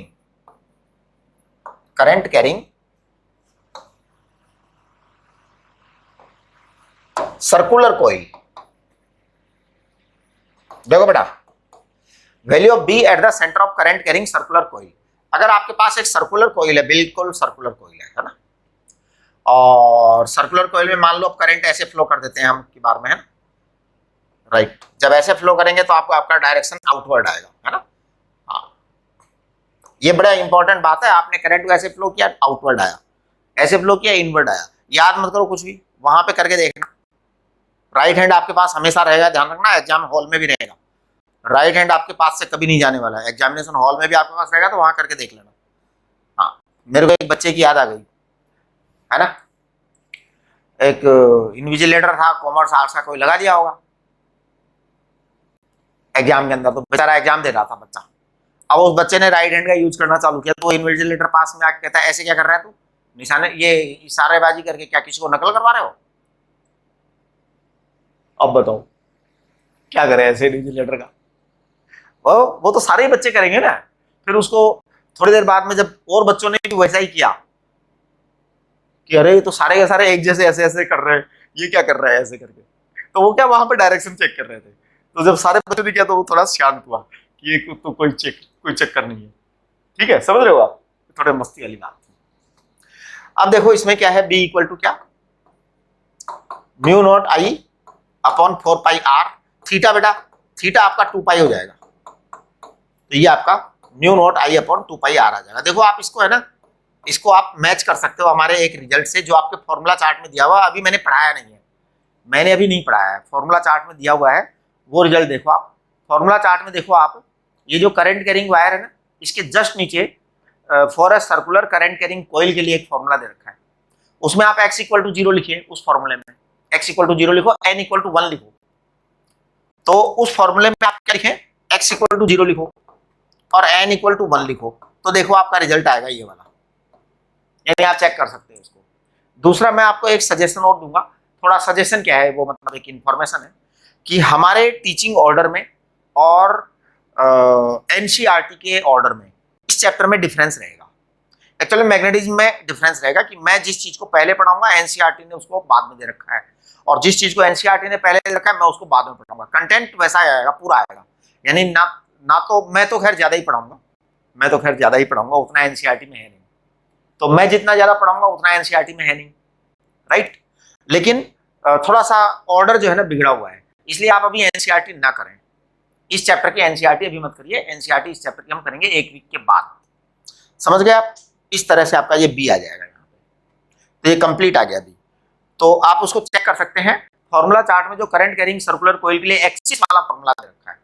circular coil. देखो बेटा, value of B at the centre of current carrying circular coil. अगर आपके पास एक सर्कुलर कोइल है, बिल्कुल सर्कुलर कोइल है ना, और सर्कुलर कोइल में मान लो आप करंट ऐसे फ्लो कर देते हैं हम की बार में, है ना, राइट। जब ऐसे फ्लो करेंगे तो आपको आपका डायरेक्शन आउटवर्ड आएगा, है ना। हाँ, ये बड़ा इंपॉर्टेंट बात है। आपने करंट को ऐसे फ्लो किया, आउटवर्ड आया, ऐसे फ्लो किया, इनवर्ड आया। याद मत करो कुछ भी, वहां पे करके देखना। राइट हैंड आपके पास हमेशा रहेगा, ध्यान रखना, एग्जाम हॉल में भी रहेगा। राइट हैंड आपके पास से कभी नहीं जाने वाला है, एग्जामिनेशन हॉल में भी आपके पास रहेगा, तो वहां करके देख लेना। हाँ, मेरे को एक बच्चे की याद आ गई, है ना, एक इन्विजिलेटर था, कॉमर्स आर्ट्स का, कोई लगा दिया होगा एग्जाम के अंदर, तो बेचारा एग्जाम दे रहा था बच्चा। अब उस बच्चे ने राइट हैंड का यूज करना चालू किया, तो इन्विजिलेटर पास में आके कहता है ऐसे क्या कर रहा है तू, निशाने ये इशारेबाजी करके क्या किसी को नकल करवा रहे हो? अब बताओ क्या करे ऐसे इन्विजिलेटर का? वो तो सारे बच्चे करेंगे ना। फिर उसको थोड़ी देर बाद में जब और बच्चों ने भी वैसा ही किया कि अरे ये तो सारे के सारे एक जैसे ऐसे ऐसे कर रहे हैं, ये क्या कर रहा है ऐसे करके, तो वो क्या वहां पे डायरेक्शन चेक कर रहे थे। तो जब सारे बच्चों ने किया तो वो थोड़ा शांत हुआ कि ये तो कोई चक्कर नहीं है। ठीक है, समझ रहे हो आप? थोड़े मस्ती वाली बात थी। अब देखो इसमें क्या है, बी इक्वल टू क्या, mu naught I upon 4πr। Theta बेटा, थीटा आपका 2π हो जाएगा, तो ये आपका mu naught I upon 2πr आ जाएगा। देखो आप इसको, है ना, इसको आप मैच कर सकते हो हमारे एक रिजल्ट से जो आपके फॉर्मूला चार्ट में दिया हुआ। अभी मैंने पढ़ाया नहीं है, मैंने अभी नहीं पढ़ाया है, फॉर्मूला चार्ट में दिया हुआ है, वो रिजल्ट देखो आप। फॉर्मूला चार्ट में देखो आप, ये जो करंट कैरिंग वायर है ना, इसके जस्ट नीचे for a circular current carrying coil के लिए एक फॉर्मूला दे रखा है। उसमें आप x इक्वल टू 0 लिखिए, उस फॉर्मूले में x इक्वल टू 0 लिखो, n इक्वल टू 1 लिखो। तो उस फॉर्मूले में आप क्या लिखें, x इक्वल टू 0 लिखो और n इक्वल टू 1 लिखो, तो देखो आपका रिजल्ट आएगा ये वाला, यानी आप चेक कर सकते हैं इसको। दूसरा मैं आपको एक सजेशन और दूंगा, थोड़ा सजेशन क्या है वो, मतलब एक इंफॉर्मेशन है कि हमारे टीचिंग ऑर्डर में और एनसीईआरटी के ऑर्डर में इस चैप्टर में डिफरेंस रहेगा। एक्चुअली मैग्नेटिज्म में डिफरेंस रहेगा कि मैं जिस चीज को पहले पढ़ाऊंगा एनसीईआरटी ने उसको बाद में दे रखा है, और जिस चीज को एनसीईआरटी ने पहले दे रखा है मैं उसको बाद में पढ़ाऊंगा। कंटेंट वैसा आएगा, पूरा आएगा, यानी ना तो मैं तो खैर ज्यादा ही पढ़ाऊंगा, उतना एनसीईआरटी में है नहीं, तो मैं जितना ज्यादा पढ़ाऊंगा उतना एनसीईआरटी में है नहीं, राइट। लेकिन थोड़ा सा ऑर्डर जो है ना बिगड़ा हुआ है, इसलिए आप अभी एनसीईआरटी ना करें, इस चैप्टर की एनसीईआरटी अभी मत करिए, एनसीईआरटी इस चैप्टर की हम करेंगे 1 वीक के बाद। समझ गए आप? इस तरह से आपका ये बी आ जाएगा यहाँ पे, तो ये कंप्लीट आ गया बी। तो आप उसको चेक कर सकते हैं, फॉर्मूला चार्ट में जो करंट कैरिंग सर्कुलर कॉइल के लिए एक्सिस वाला फॉर्मूला दे रखा है।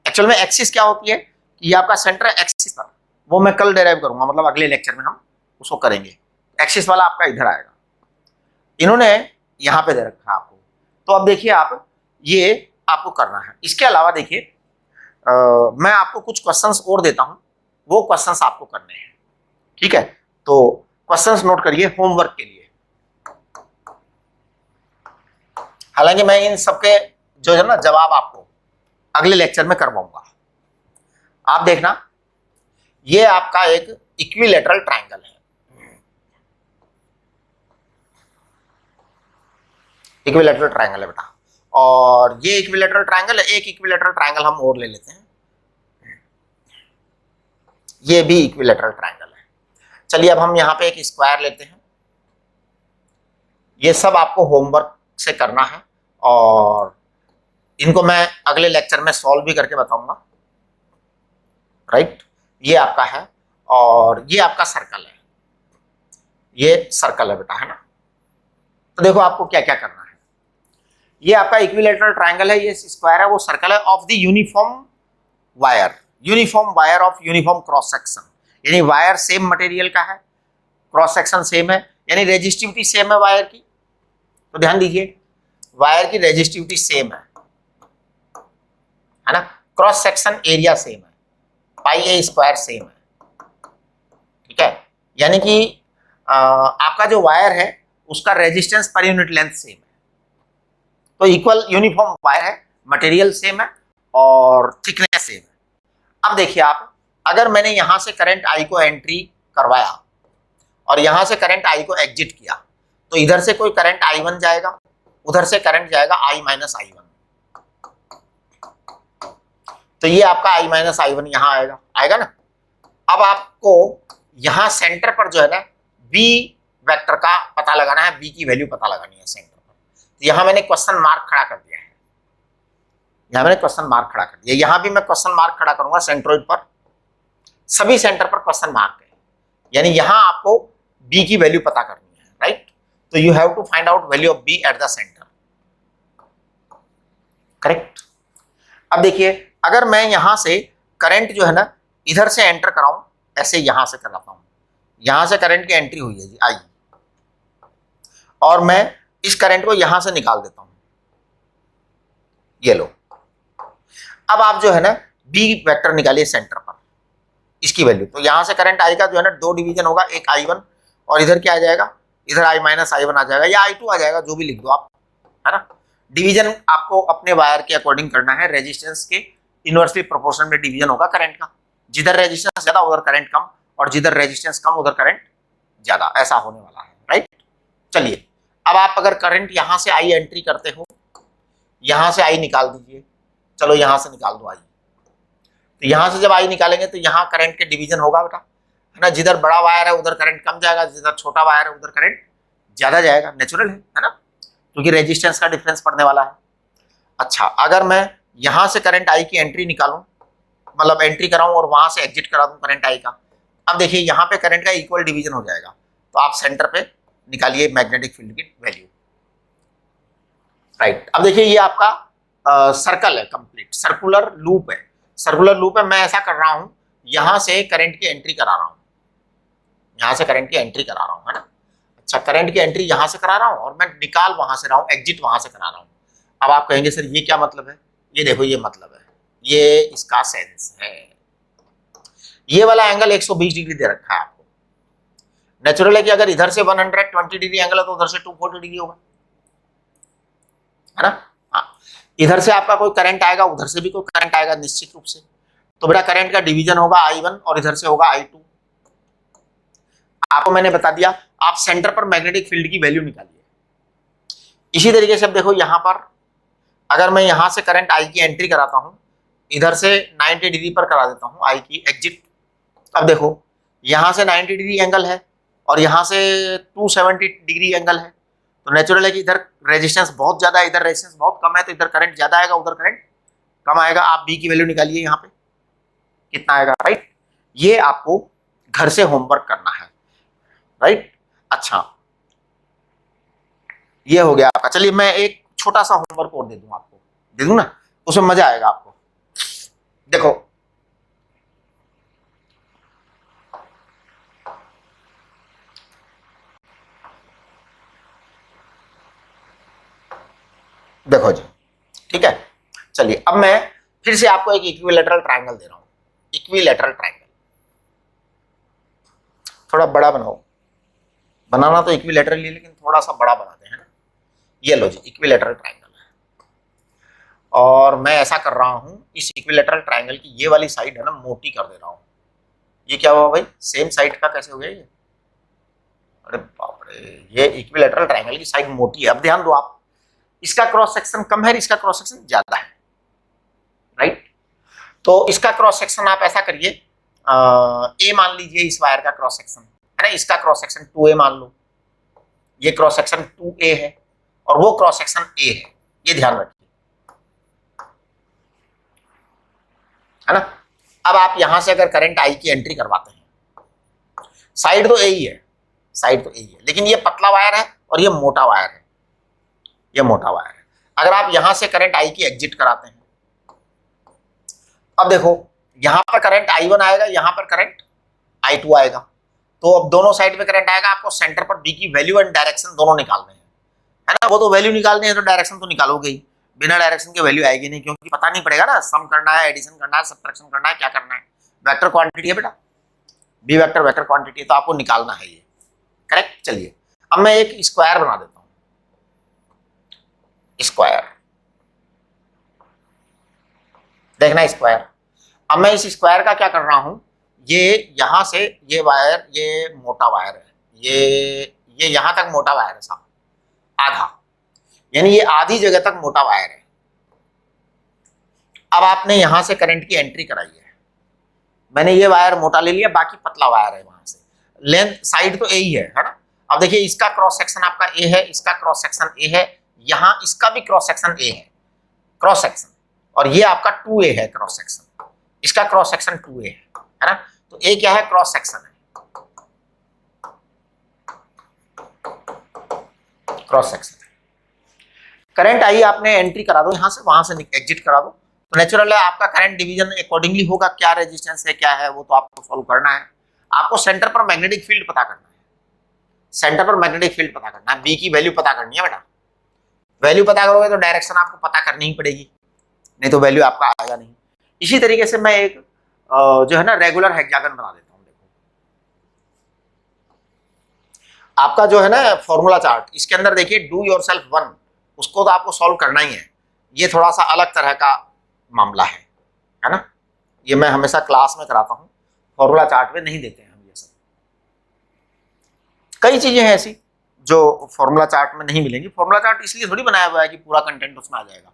एक्चुअल में एक्सिस क्या होती है कि ये आपका सेंटर एक्सिस पर, वो मैं कल डेराइव करूंगा, मतलब अगले लेक्चर में हम उसको करेंगे। एक्सिस वाला आपका इधर आएगा, इन्होंने यहाँ पे दे रखा है आपको। तो अब देखिए आप, ये आपको करना है। इसके अलावा देखिए मैं आपको कुछ क्वेश्चंस और देता हूं, वो क्वेश्चंस आपको करने हैं, ठीक है। तो क्वेश्चंस नोट करिए होमवर्क के लिए। हालांकि मैं इन सबके जो है ना जवाब आपको अगले लेक्चर में करवाऊंगा। आप देखना, ये आपका एक इक्विलैटरल ट्रायंगल है, इक्विलैटरल ट्रायंगल है बेटा, और ये इक्विलैटरल ट्रायंगल है। एक इक्विलैटरल ट्रायंगल हम और ले लेते हैं, ये भी इक्विलैटरल ट्रायंगल है। चलिए अब हम यहाँ पे एक स्क्वायर लेते हैं। ये सब आपको होमवर्क से करना है, और इनको मैं अगले लेक्चर में सॉल्व भी करके बताऊंगा, राइट। ये आपका है, और ये आपका सर्कल है, ये सर्कल है बेटा, है ना। तो देखो आपको क्या क्या करना है। ये आपका इक्विलैटरल ट्रायंगल है, ये स्क्वायर है, वो सर्कल है of the uniform wire of uniform cross section, यानी वायर सेम मटेरियल का है, क्रॉस सेक्शन सेम है, यानी रेजिस्टिविटी सेम है वायर की। तो ध्यान दीजिए, वायर की रेजिस्टिविटी सेम है ना, क्रॉस सेक्शन एरिया सेम है, पाई ए स्क्वायर सेम है, ठीक है। यानी कि आपका जो वायर है उसका resistance per unit length same है, तो इक्वल यूनिफॉर्म वायर है, मटेरियल सेम है और थिकनेस सेम है। अब देखिए आप, अगर मैंने यहां से करंट आई को एंट्री करवाया और यहां से करंट आई को एग्जिट किया, तो इधर से कोई करंट I1 जाएगा, उधर से करंट जाएगा I माइनस I1, तो ये आपका I माइनस I1 यहां आएगा ना। अब आपको यहां सेंटर पर जो है ना B वेक्टर का पता लगाना है, B की वैल्यू पता लगानी है सेंटर पर। तो यहां मैंने क्वेश्चन मार्क खड़ा कर दिया है, यहां भी मैं क्वेश्चन मार्क खड़ा करूंगा सेंट्रोइड पर, सभी सेंटर पर क्वेश्चन मार्क है, यानी यहां आपको B की वैल्यू पता करनी है, राइट। तो you have to find out value of B at the centre, correct. अब देखिए, अगर मैं यहां से करंट जो है ना इधर से एंटर कराऊं, ऐसे यहां से कराता हूं, यहां से करंट की एंट्री हुई है जी आई, और मैं इस करंट को यहां से निकाल देता हूं, ये लो। अब आप जो है ना B वेक्टर निकालिए सेंटर पर, इसकी वैल्यू। तो यहां से करंट आई का जो है ना 2 डिवीजन होगा, एक I1 और इधर क्या आ जाएगा, इधर I माइनस I1 आ जाएगा, या I2 आ जाएगा, जो भी लिख दो आप, है ना। डिवीजन आपको अपने वायर के अकॉर्डिंग करना है, रेजिस्टेंस के इनवर्सली प्रोपोर्शन में डिवीजन होगा करंट का, जिधर रेजिस्टेंस ज्यादा उधर करंट कम, और जिधर रेजिस्टेंस कम उधर करंट ज्यादा, ऐसा होने वाला है, राइट। चलिए अब आप अगर करंट यहां से आई एंट्री करते हो, यहां से आई निकाल दीजिए, चलो यहां से निकाल दो आई। तो यहां से जब आई निकालेंगे तो यहां करंट के डिवीजन होगा बेटा, है ना। जिधर बड़ा वायर है उधर करंट कम जाएगा, जिधर छोटा वायर है उधर करंट ज्यादा जाएगा, नेचुरल है ना, क्योंकि रेजिस्टेंस का डिफरेंस पड़ने वाला है। अच्छा, अगर मैं यहां से करंट आई की एंट्री निकालूं, मतलब एंट्री कराऊं और वहां से एग्जिट करा दूं करंट आई का, अब देखिए यहाँ पे करंट का इक्वल डिवीजन हो जाएगा, तो आप सेंटर पे निकालिए मैग्नेटिक फील्ड की वैल्यू, राइट। अब देखिए ये आपका सर्कल है, कंप्लीट सर्कुलर लूप है, मैं ऐसा कर रहा हूं, यहां से करंट की एंट्री करा रहा हूं, है ना। अच्छा, करंट की एंट्री यहां से करा रहा हूं और मैं निकाल वहां से रहा हूं, एग्जिट वहां से करा रहा हूं। अब आप कहेंगे सर ये क्या मतलब है? ये देखो ये मतलब है, ये इसका सेंस है। ये वाला एंगल 120 डिग्री दे रखा है आपको। नेचुरल है कि अगर इधर से 120 डिग्री एंगल है तो उधर से 240 डिग्री होगा, है ना? हाँ, इधर से आपका कोई करंट आएगा, उधर से भी कोई करंट आएगा निश्चित रूप से। तो बेटा करंट का डिवीजन होगा I1 और इधर से होगा I2। आपको मैंने बता दिया, आप सेंटर पर मैग्नेटिक फील्ड की वैल्यू निकालिए। इसी तरीके से अब देखो यहां पर अगर मैं यहां से करंट I की एंट्री कराता हूं, इधर से 90 डिग्री पर करा देता हूं I की एग्जिट। अब देखो यहां से 90 डिग्री एंगल है और यहां से 270 डिग्री एंगल है, तो नेचुरल है कि इधर रेजिस्टेंस बहुत ज्यादा है, इधर रेजिस्टेंस बहुत कम है, तो इधर करंट ज्यादा आएगा, उधर करंट कम आएगा। आप बी की वैल्यू निकालिए, यहाँ पे कितना आएगा, राइट? ये आपको घर से होमवर्क करना है, राइट? अच्छा, ये हो गया आपका। चलिए मैं एक छोटा सा होमवर्क और दे दूं आपको, दे दूं ना, उसमें मजा आएगा आपको। देखो देखो जी, ठीक है। चलिए अब मैं फिर से आपको एक इक्विलैटरल ट्रायंगल दे रहा हूं। इक्विलैटरल ट्रायंगल थोड़ा बड़ा बनाओ, बनाना तो इक्विलैटरल ही लेकिन थोड़ा सा बड़ा बनाते हैं ना। ये लो जी, इक्विलैटरल ट्रायंगल है और मैं ऐसा कर रहा हूं, इस इक्विलैटरल ट्रायंगल की ये वाली साइड है ना मोटी कर दे रहा हूं। ये क्या हुआ भाई, सेम साइड का कैसे हो गया ये? अरे बाप रे, ये इक्विलैटरल ट्रायंगल की साइड मोटी है। अब ध्यान दो आप, इसका क्रॉस सेक्शन कम है, इसका क्रॉस सेक्शन ज्यादा है, राइट? तो इसका क्रॉस सेक्शन आप ऐसा करिए, ए मान लीजिए इस वायर का क्रॉस सेक्शन है ना, इसका क्रॉस सेक्शन 2a मान लो, ये क्रॉस सेक्शन 2a है और वो क्रॉस सेक्शन a है, ये ध्यान रखिए, है ना? अब आप यहां से अगर करंट I की एंट्री करवाते हैं, साइड तो A ही है, साइड तो A ही है, लेकिन ये पतला वायर है और ये मोटा वायर है, ये मोटा वायर है। अगर आप यहां से करंट I की एग्जिट कराते हैं, अब देखो यहां पर करंट I1 आएगा, यहां पर करंट I2 आएगा, तो अब दोनों साइड में करंट आएगा। आपको सेंटर पर B की वैल्यू एंड डायरेक्शन दोनों निकालने हैं, है ना? वो तो वैल्यू निकालनी है तो डायरेक्शन तो निकालोगे ही, बिना डायरेक्शन के वैल्यू आएगी नहीं, क्योंकि पता नहीं पड़ेगा ना सम करना है, एडिशन करना है, सब्ट्रैक्शन करना है, क्या करना है। वेक्टर क्वांटिटी है बेटा, बी वेक्टर वेक्टर क्वांटिटी है, तो आपको निकालना है ये, करेक्ट? चलिए अब मैं एक स्क्वायर बना देता हूं, स्क्वायर, देखना स्क्वायर। अब मैं इस स्क्वायर का क्या कर रहा हूं, ये यहां से ये वायर, ये मोटा वायर है, ये यहां तक मोटा वायर है साहब, आधा, यानी ये आधी जगह तक मोटा वायर है। अब आपने यहां से करंट की एंट्री कराई है, मैंने ये वायर मोटा ले लिया, बाकी पतला वायर है वहां से, लेंथ साइड तो ए ही है ना? अब देखिए इसका क्रॉस सेक्शन आपका ए है, इसका क्रॉस सेक्शन ए है, यहां इसका भी क्रॉस सेक्शन ए है, क्रॉस सेक्शन, और ये आपका 2a है क्रॉस सेक्शन, इसका क्रॉस सेक्शन 2a है ना? तो ए क्या है, क्रॉस सेक्शन है, क्रॉस सेक्शन। करंट आई आपने एंट्री करा दो, यहां से वहां से एग्जिट करा दो, तो नेचुरल है आपका करंट डिवीजन अकॉर्डिंगली होगा। क्या रेजिस्टेंस है, क्या है, वो तो आपको सॉल्व करना है। आपको सेंटर पर मैग्नेटिक फील्ड पता करना है, सेंटर पर मैग्नेटिक फील्ड पता करना है, बी की वैल्यू पता करनी है बेटा। वैल्यू पता करोगे तो डायरेक्शन आपको पता करनी ही पड़ेगी, नहीं तो वैल्यू आपका आएगा नहीं। इसी तरीके से मैं एक जो है ना रेगुलर हेक्सागन बना देता हूं। देखो आपका जो है ना फॉर्मूला चार्ट, इसके अंदर देखिए डू योरसेल्फ 1, उसको तो आपको सॉल्व करना ही है। ये थोड़ा सा अलग तरह का मामला है ना? ये मैं हमेशा क्लास में कराता हूं, फॉर्मूला चार्ट में नहीं देते हैं हम ये सब। कई चीजें हैं ऐसी जो फॉर्मूला चार्ट में नहीं मिलेंगी। फॉर्मूला चार्ट इसलिए थोड़ी बनाया हुआ है कि पूरा कंटेंट उसमें आ जाएगा,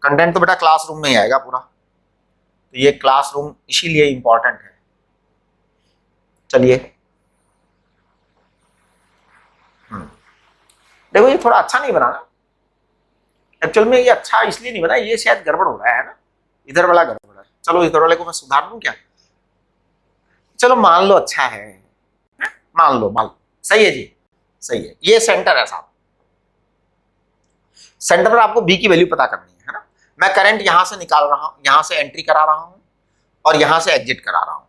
कंटेंट तो बेटा क्लासरूम में ही आएगा पूरा, तो ये क्लासरूम इसीलिए इंपॉर्टेंट है। चलिए देखो ये थोड़ा अच्छा नहीं बना ना, एक्चुअल में ये अच्छा इसलिए नहीं बना, ये शायद गड़बड़ हो रहा है ना, इधर वाला गड़बड़ है। चलो इधर वाले को मैं सुधार दूं क्या? चलो मान लो अच्छा है, मान लो सही है जी, सही है। ये सेंटर है साहब, सेंटर पर आपको बी की वैल्यू पता करनी है ना? मैं करंट यहां से निकाल रहा हूं, यहां से एंट्री करा रहा हूं और यहां से एग्जिट करा रहा हूं।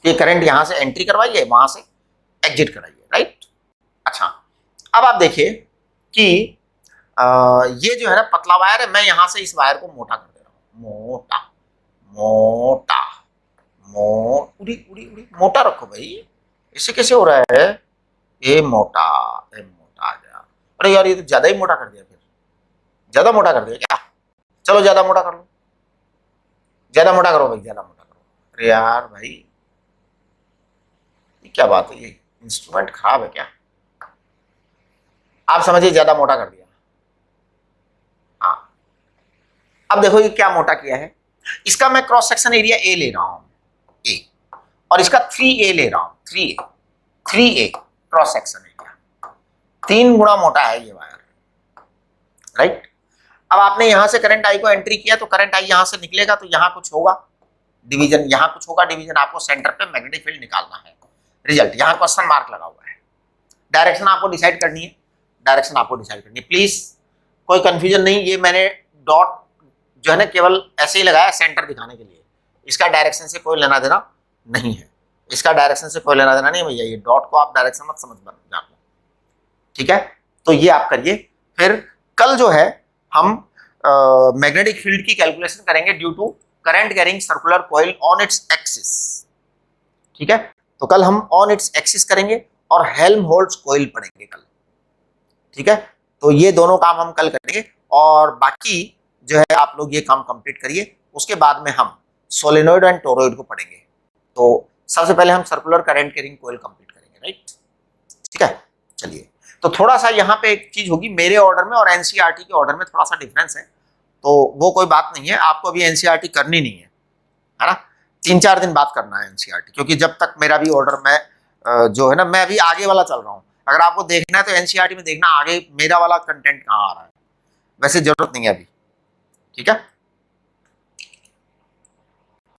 ये करंट यहां से एंट्री करवाइए, वहां से एग्जिट कराइए, राइट। अच्छा, अब आप देखिए कि ये जो है ना पतला वायर है, मैं यहां से इस वायर को मोटा कर दे रहा हूं, मोटा मोटा उड़ी उड़ी उड़ी, मोटा रखो भाई, इससे कैसे हो रहा है, ये मोटा आ गया। अरे यार ये तो ज्यादा ही मोटा कर दिया, फिर ज्यादा मोटा कर दिया क्या, चलो ज्यादा मोटा कर लो, ज्यादा मोटा करो भाई, ज्यादा मोटा करो। अरे यार भाई ये क्या बात है, ये इंस्ट्रूमेंट खराब है क्या, आप समझिए ज्यादा मोटा कर दिया। हाँ, अब देखो ये क्या मोटा किया है, इसका मैं क्रॉस सेक्शन एरिया ए ले रहा हूं, ए, और इसका 3A ले रहा हूं, 3A क्रॉस सेक्शन एरिया, 3 गुना मोटा है ये वायर, राइट। अब आपने यहां से करंट आई को एंट्री किया तो करंट आई यहां से निकलेगा, तो यहां कुछ होगा डिवीजन, यहां कुछ होगा डिवीजन, आपको सेंटर पे मैग्नेटिक फील्ड निकालना है। रिजल्ट यहां क्वेश्चन मार्क लगा हुआ है, डायरेक्शन आपको डिसाइड करनी है, डायरेक्शन आपको डिसाइड करनी है, प्लीज कोई कंफ्यूजन नहीं। ये मैंने डॉट जो है ना केवल ऐसे ही लगाया सेंटर दिखाने के लिए, इसका डायरेक्शन से कोई लेना देना नहीं है, इसका डायरेक्शन से कोई लेना देना नहीं भैया, ये डॉट को आप डायरेक्शन मत समझ जाना, ठीक है। तो ये आप करिए, फिर कल जो है हम मैग्नेटिक फील्ड की कैलकुलेशन करेंगे due to current carrying circular coil on its axis, ठीक है। तो कल हम ऑन इट्स एक्सिस करेंगे और हेल्महोल्ट्ज कॉइल पढ़ेंगे कल, ठीक है। तो ये दोनों काम हम कल करेंगे, और बाकी जो है आप लोग ये काम कंप्लीट करिए, उसके बाद में हम सोलेनोइड एंड टोरॉइड को पढ़ेंगे। तो सबसे पहले हम circular current carrying coil complete करेंगे, राइट, ठीक है। चलिए, तो थोड़ा सा यहाँ पे एक चीज होगी, मेरे ऑर्डर में और एनसीईआरटी के ऑर्डर में थोड़ा सा डिफरेंस है, तो वो कोई बात नहीं है, आपको अभी एनसीईआरटी करनी नहीं है ना, 3-4 दिन बाद करना है एनसीईआरटी, क्योंकि जब तक मेरा भी ऑर्डर में जो है ना, मैं अभी आगे वाला चल रहा हूँ, अगर आपको देखना है तो एनसीईआरटी में देखना आगे मेरा वाला कंटेंट कहाँ आ रहा है, वैसे जरूरत नहीं है अभी, ठीक है।